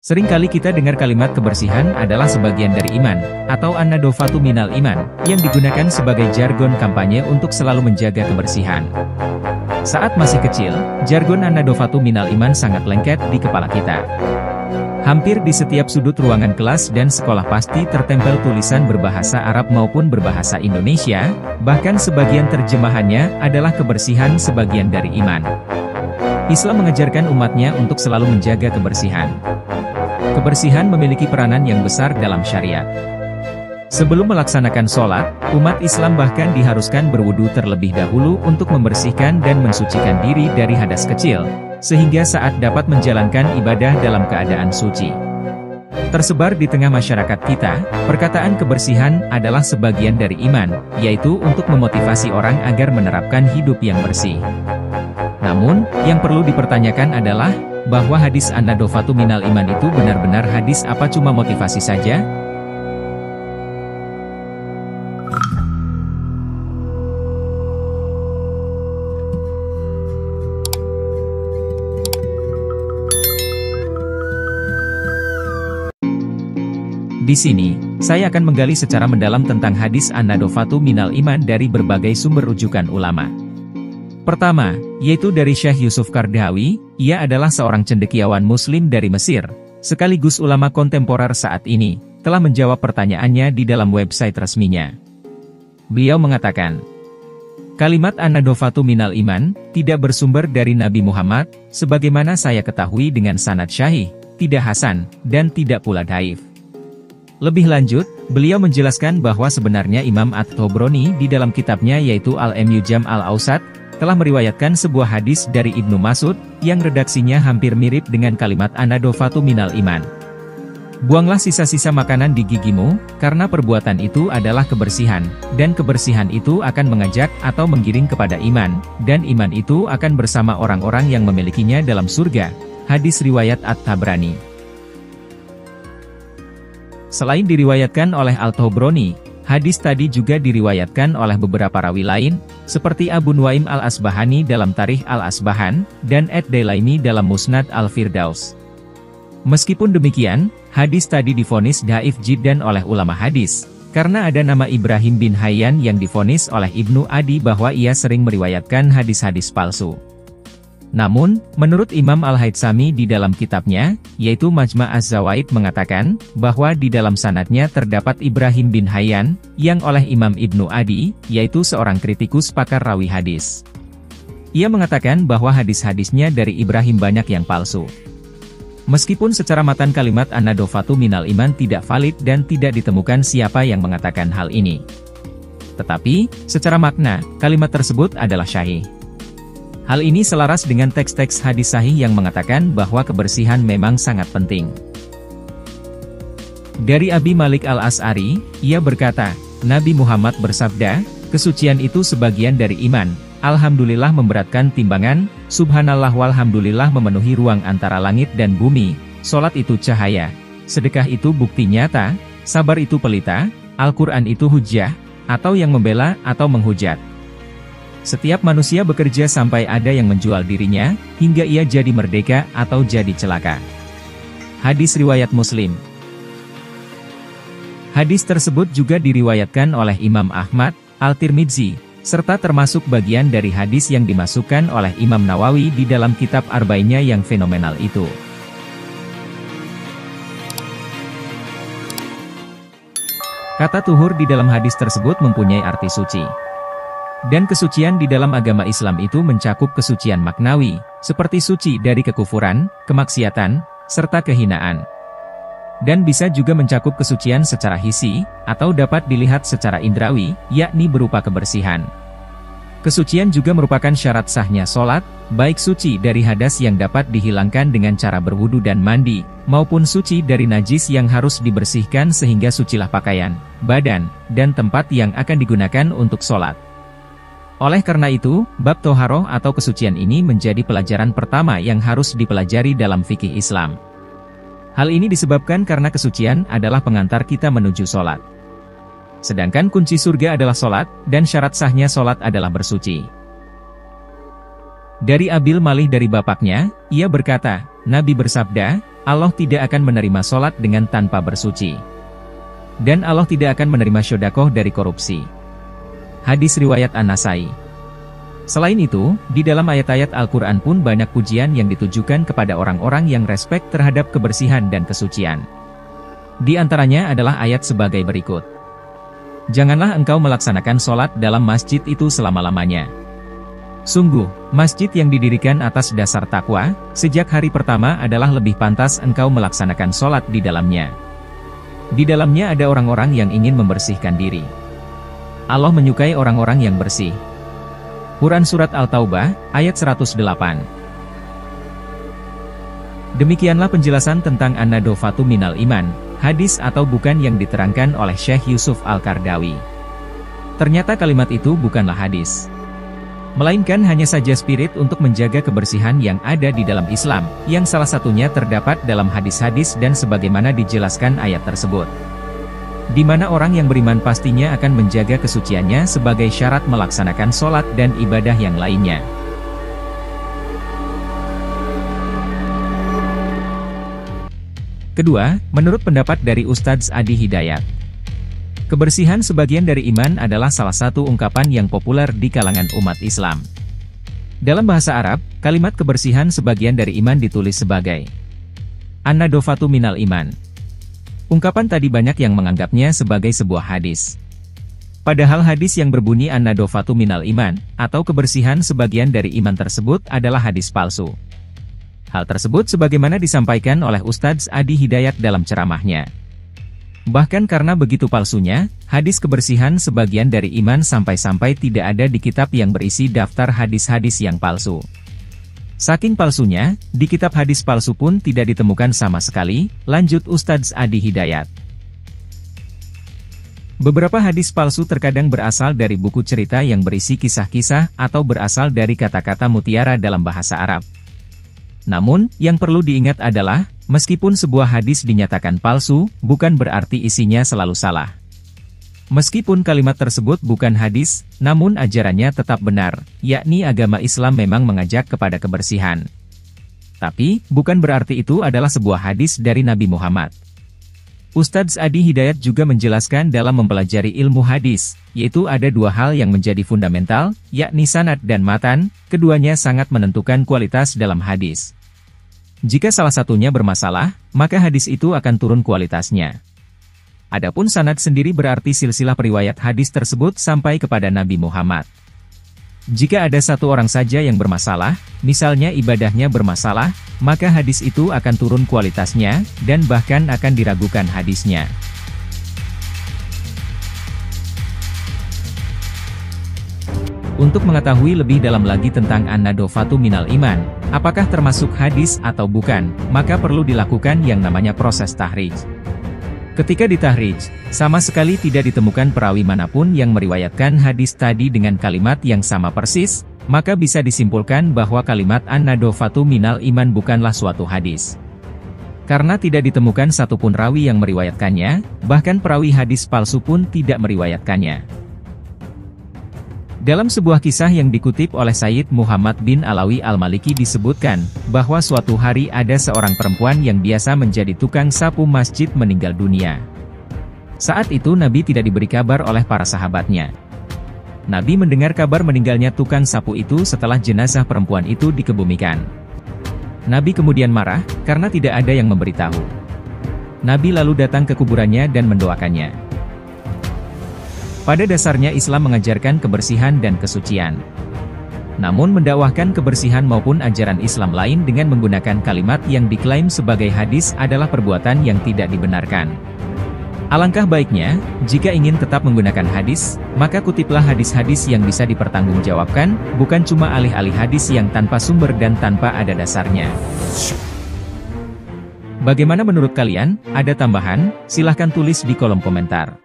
Seringkali kita dengar kalimat kebersihan adalah sebagian dari iman, atau an-nadofatu minal iman, yang digunakan sebagai jargon kampanye untuk selalu menjaga kebersihan. Saat masih kecil, jargon an-nadofatu minal iman sangat lengket di kepala kita. Hampir di setiap sudut ruangan kelas dan sekolah pasti tertempel tulisan berbahasa Arab maupun berbahasa Indonesia, bahkan sebagian terjemahannya adalah kebersihan sebagian dari iman. Islam mengajarkan umatnya untuk selalu menjaga kebersihan. Kebersihan memiliki peranan yang besar dalam syariat. Sebelum melaksanakan sholat, umat Islam bahkan diharuskan berwudu terlebih dahulu untuk membersihkan dan mensucikan diri dari hadas kecil, sehingga saat dapat menjalankan ibadah dalam keadaan suci. Tersebar di tengah masyarakat kita, perkataan kebersihan adalah sebagian dari iman, yaitu untuk memotivasi orang agar menerapkan hidup yang bersih. Namun, yang perlu dipertanyakan adalah, bahwa hadis an-nadofatu minal iman itu benar-benar hadis apa cuma motivasi saja? Di sini, saya akan menggali secara mendalam tentang hadis an-nadofatu minal iman dari berbagai sumber rujukan ulama. Pertama, yaitu dari Syekh Yusuf Qaradawi. Ia adalah seorang cendekiawan muslim dari Mesir, sekaligus ulama kontemporer saat ini, telah menjawab pertanyaannya di dalam website resminya. Beliau mengatakan, kalimat an-nadofatu minal iman, tidak bersumber dari Nabi Muhammad, sebagaimana saya ketahui dengan sanad syahih, tidak hasan, dan tidak pula dhaif. Lebih lanjut, beliau menjelaskan bahwa sebenarnya Imam At-Tabrani di dalam kitabnya yaitu Al-Mu'jam Al-Awsat, telah meriwayatkan sebuah hadis dari Ibnu Mas'ud, yang redaksinya hampir mirip dengan kalimat an-nadofatu minal iman. Buanglah sisa-sisa makanan di gigimu, karena perbuatan itu adalah kebersihan, dan kebersihan itu akan mengajak atau menggiring kepada iman, dan iman itu akan bersama orang-orang yang memilikinya dalam surga. Hadis riwayat At-Tabrani. Selain diriwayatkan oleh Al-Tabrani, hadis tadi juga diriwayatkan oleh beberapa rawi lain, seperti Abu Nuaim Al-Asbahani dalam Tarikh Al-Asbahan, dan Ad-Dailami dalam Musnad Al-Firdaus. Meskipun demikian, hadis tadi divonis dhaif jiddan oleh ulama hadis, karena ada nama Ibrahim bin Hayyan yang divonis oleh Ibnu Adi bahwa ia sering meriwayatkan hadis-hadis palsu. Namun, menurut Imam Al-Haytsami di dalam kitabnya, yaitu Majma' Az-Zawaid mengatakan, bahwa di dalam sanadnya terdapat Ibrahim bin Hayyan, yang oleh Imam Ibnu Adi, yaitu seorang kritikus pakar rawi hadis. Ia mengatakan bahwa hadis-hadisnya dari Ibrahim banyak yang palsu. Meskipun secara matan kalimat an-nadofatu minal iman tidak valid dan tidak ditemukan siapa yang mengatakan hal ini. Tetapi, secara makna, kalimat tersebut adalah syahih. Hal ini selaras dengan teks-teks hadis sahih yang mengatakan bahwa kebersihan memang sangat penting. Dari Abi Malik Al-As'ari, ia berkata, Nabi Muhammad bersabda, kesucian itu sebagian dari iman, alhamdulillah memberatkan timbangan, subhanallah walhamdulillah memenuhi ruang antara langit dan bumi, sholat itu cahaya, sedekah itu bukti nyata, sabar itu pelita, Al-Quran itu hujjah, atau yang membela atau menghujat. Setiap manusia bekerja sampai ada yang menjual dirinya, hingga ia jadi merdeka atau jadi celaka. Hadis riwayat Muslim. Hadis tersebut juga diriwayatkan oleh Imam Ahmad, Al-Tirmidzi, serta termasuk bagian dari hadis yang dimasukkan oleh Imam Nawawi di dalam kitab Arba'innya yang fenomenal itu. Kata tuhur di dalam hadis tersebut mempunyai arti suci. Dan kesucian di dalam agama Islam itu mencakup kesucian maknawi, seperti suci dari kekufuran, kemaksiatan, serta kehinaan. Dan bisa juga mencakup kesucian secara hisi, atau dapat dilihat secara indrawi, yakni berupa kebersihan. Kesucian juga merupakan syarat sahnya sholat, baik suci dari hadas yang dapat dihilangkan dengan cara berwudu dan mandi, maupun suci dari najis yang harus dibersihkan sehingga sucilah pakaian, badan, dan tempat yang akan digunakan untuk sholat. Oleh karena itu, bab toharoh atau kesucian ini menjadi pelajaran pertama yang harus dipelajari dalam fikih Islam. Hal ini disebabkan karena kesucian adalah pengantar kita menuju sholat. Sedangkan kunci surga adalah sholat, dan syarat sahnya sholat adalah bersuci. Dari Abil Malih dari bapaknya, ia berkata, Nabi bersabda, Allah tidak akan menerima sholat dengan tanpa bersuci. Dan Allah tidak akan menerima sedekah dari korupsi. Hadis riwayat An-Nasai. Selain itu, di dalam ayat-ayat Al-Quran pun banyak pujian yang ditujukan kepada orang-orang yang respek terhadap kebersihan dan kesucian. Di antaranya adalah ayat sebagai berikut. Janganlah engkau melaksanakan sholat dalam masjid itu selama-lamanya. Sungguh, masjid yang didirikan atas dasar takwa, sejak hari pertama adalah lebih pantas engkau melaksanakan sholat di dalamnya. Di dalamnya ada orang-orang yang ingin membersihkan diri. Allah menyukai orang-orang yang bersih. Quran Surat Al-Taubah, ayat 108. Demikianlah penjelasan tentang An-Nadhofatu minal iman, hadis atau bukan yang diterangkan oleh Syekh Yusuf Al-Qardawi. Ternyata kalimat itu bukanlah hadis, melainkan hanya saja spirit untuk menjaga kebersihan yang ada di dalam Islam, yang salah satunya terdapat dalam hadis-hadis dan sebagaimana dijelaskan ayat tersebut. Di mana orang yang beriman pastinya akan menjaga kesuciannya sebagai syarat melaksanakan sholat dan ibadah yang lainnya. Kedua, menurut pendapat dari Ustadz Adi Hidayat, kebersihan sebagian dari iman adalah salah satu ungkapan yang populer di kalangan umat Islam. Dalam bahasa Arab, kalimat kebersihan sebagian dari iman ditulis sebagai An-Nadhofatu minal iman. Ungkapan tadi banyak yang menganggapnya sebagai sebuah hadis. Padahal hadis yang berbunyi An-Nadhofatu minal iman, atau kebersihan sebagian dari iman tersebut adalah hadis palsu. Hal tersebut sebagaimana disampaikan oleh Ustadz Adi Hidayat dalam ceramahnya. Bahkan karena begitu palsunya, hadis kebersihan sebagian dari iman sampai-sampai tidak ada di kitab yang berisi daftar hadis-hadis yang palsu. Saking palsunya, di kitab hadis palsu pun tidak ditemukan sama sekali, lanjut Ustadz Adi Hidayat. Beberapa hadis palsu terkadang berasal dari buku cerita yang berisi kisah-kisah atau berasal dari kata-kata mutiara dalam bahasa Arab. Namun, yang perlu diingat adalah, meskipun sebuah hadis dinyatakan palsu, bukan berarti isinya selalu salah. Meskipun kalimat tersebut bukan hadis, namun ajarannya tetap benar, yakni agama Islam memang mengajak kepada kebersihan. Tapi, bukan berarti itu adalah sebuah hadis dari Nabi Muhammad. Ustadz Adi Hidayat juga menjelaskan dalam mempelajari ilmu hadis, yaitu ada dua hal yang menjadi fundamental, yakni sanad dan matan, keduanya sangat menentukan kualitas dalam hadis. Jika salah satunya bermasalah, maka hadis itu akan turun kualitasnya. Adapun sanad sendiri berarti silsilah periwayat hadis tersebut sampai kepada Nabi Muhammad. Jika ada satu orang saja yang bermasalah, misalnya ibadahnya bermasalah, maka hadis itu akan turun kualitasnya, dan bahkan akan diragukan hadisnya. Untuk mengetahui lebih dalam lagi tentang An-Nadhofatu minal iman, apakah termasuk hadis atau bukan, maka perlu dilakukan yang namanya proses tahrij. Ketika ditahrij, sama sekali tidak ditemukan perawi manapun yang meriwayatkan hadis tadi dengan kalimat yang sama persis, maka bisa disimpulkan bahwa kalimat An-Nadhofatu minal iman bukanlah suatu hadis. Karena tidak ditemukan satupun rawi yang meriwayatkannya, bahkan perawi hadis palsu pun tidak meriwayatkannya. Dalam sebuah kisah yang dikutip oleh Sayyid Muhammad bin Alawi Al-Maliki disebutkan, bahwa suatu hari ada seorang perempuan yang biasa menjadi tukang sapu masjid meninggal dunia. Saat itu Nabi tidak diberi kabar oleh para sahabatnya. Nabi mendengar kabar meninggalnya tukang sapu itu setelah jenazah perempuan itu dikebumikan. Nabi kemudian marah, karena tidak ada yang memberitahu. Nabi lalu datang ke kuburannya dan mendoakannya. Pada dasarnya Islam mengajarkan kebersihan dan kesucian. Namun mendakwahkan kebersihan maupun ajaran Islam lain dengan menggunakan kalimat yang diklaim sebagai hadis adalah perbuatan yang tidak dibenarkan. Alangkah baiknya, jika ingin tetap menggunakan hadis, maka kutiplah hadis-hadis yang bisa dipertanggungjawabkan, bukan cuma alih-alih hadis yang tanpa sumber dan tanpa ada dasarnya. Bagaimana menurut kalian? Ada tambahan? Silahkan tulis di kolom komentar.